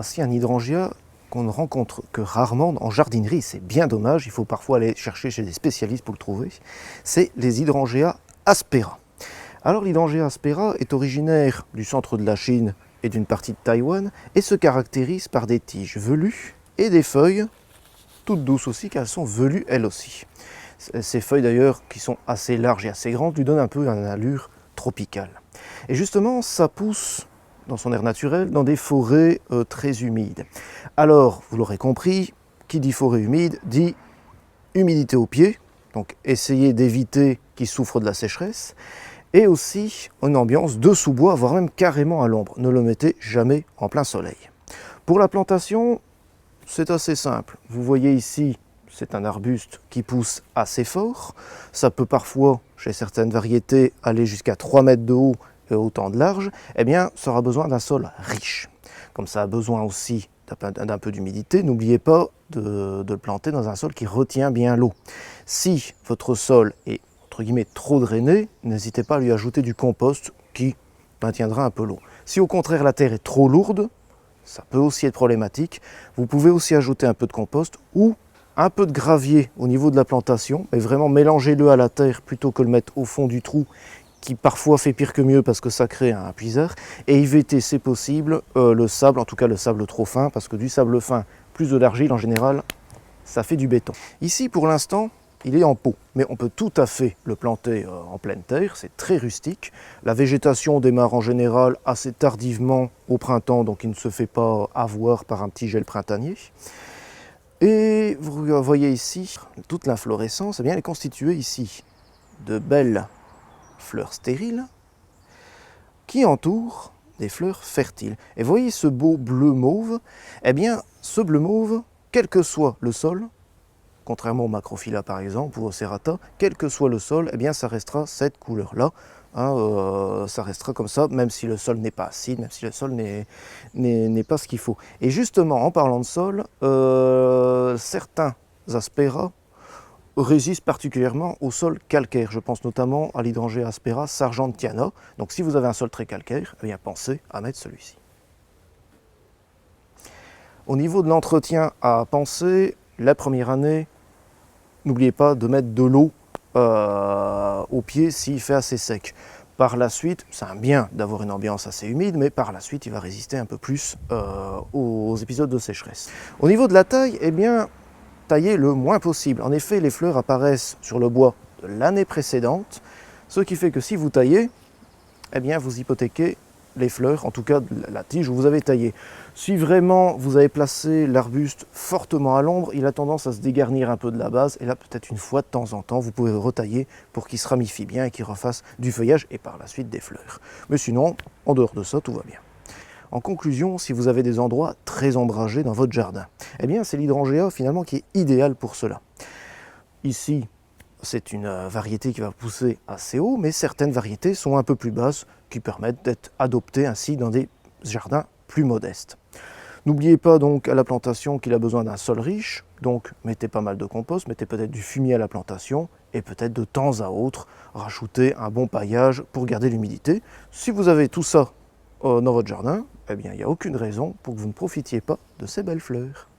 Voici un hydrangea qu'on ne rencontre que rarement en jardinerie. C'est bien dommage, il faut parfois aller chercher chez des spécialistes pour le trouver. C'est les hydrangeas aspera. Alors l'hydrangea aspera est originaire du centre de la Chine et d'une partie de Taïwan et se caractérise par des tiges velues et des feuilles toutes douces aussi, car elles sont velues elles aussi. Ces feuilles d'ailleurs, qui sont assez larges et assez grandes, lui donnent un peu une allure tropicale. Et justement, ça pousse dans son air naturel dans des forêts très humides. Alors, vous l'aurez compris, qui dit forêt humide dit humidité au pied, donc essayez d'éviter qu'il souffre de la sécheresse, et aussi une ambiance de sous-bois, voire même carrément à l'ombre. Ne le mettez jamais en plein soleil. Pour la plantation, c'est assez simple. Vous voyez ici, c'est un arbuste qui pousse assez fort. Ça peut parfois, chez certaines variétés, aller jusqu'à 3 mètres de haut et autant de large. Eh bien, ça aura besoin d'un sol riche. Comme ça a besoin aussi d'un peu d'humidité, n'oubliez pas de le planter dans un sol qui retient bien l'eau. Si votre sol est entre guillemets trop drainé, n'hésitez pas à lui ajouter du compost qui maintiendra un peu l'eau. Si au contraire la terre est trop lourde, ça peut aussi être problématique. Vous pouvez aussi ajouter un peu de compost ou un peu de gravier au niveau de la plantation, mais vraiment mélangez-le à la terre plutôt que le mettre au fond du trou, qui parfois fait pire que mieux parce que ça crée un puisard. Et évitez, c'est possible, le sable, en tout cas le sable trop fin, parce que du sable fin plus de l'argile en général, ça fait du béton. Ici pour l'instant, il est en pot, mais on peut tout à fait le planter en pleine terre, c'est très rustique. La végétation démarre en général assez tardivement au printemps, donc il ne se fait pas avoir par un petit gel printanier. Et vous voyez ici, toute l'inflorescence, eh bien, elle est constituée ici de belles fleurs stériles qui entourent des fleurs fertiles. Et voyez ce beau bleu mauve, eh bien, ce bleu mauve, quel que soit le sol, contrairement au macrophylla par exemple ou au serrata, quel que soit le sol, eh bien ça restera cette couleur-là. Ça restera comme ça, même si le sol n'est pas acide, même si le sol n'est pas ce qu'il faut. Et justement, en parlant de sol, certains aspera résistent particulièrement au sol calcaire. Je pense notamment à l'hydrangea aspera sargentiana. Donc si vous avez un sol très calcaire, eh bien pensez à mettre celui-ci. Au niveau de l'entretien à penser, la première année, n'oubliez pas de mettre de l'eau au pied s'il fait assez sec. Par la suite, c'est un bien d'avoir une ambiance assez humide, mais par la suite, il va résister un peu plus aux épisodes de sécheresse. Au niveau de la taille, eh bien, taillez le moins possible. En effet, les fleurs apparaissent sur le bois de l'année précédente, ce qui fait que si vous taillez, eh bien, vous hypothéquez les fleurs, en tout cas la tige où vous avez taillé. Si vraiment vous avez placé l'arbuste fortement à l'ombre, il a tendance à se dégarnir un peu de la base, et là peut-être une fois de temps en temps, vous pouvez retailler pour qu'il se ramifie bien et qu'il refasse du feuillage et par la suite des fleurs. Mais sinon, en dehors de ça, tout va bien. En conclusion, si vous avez des endroits très ombragés dans votre jardin, eh bien c'est l'hydrangea finalement qui est idéal pour cela. Ici, c'est une variété qui va pousser assez haut, mais certaines variétés sont un peu plus basses, qui permettent d'être adoptées ainsi dans des jardins plus modestes. N'oubliez pas donc à la plantation qu'il a besoin d'un sol riche, donc mettez pas mal de compost, mettez peut-être du fumier à la plantation, et peut-être de temps à autre, rajoutez un bon paillage pour garder l'humidité. Si vous avez tout ça dans votre jardin, eh bien il n'y a aucune raison pour que vous ne profitiez pas de ces belles fleurs.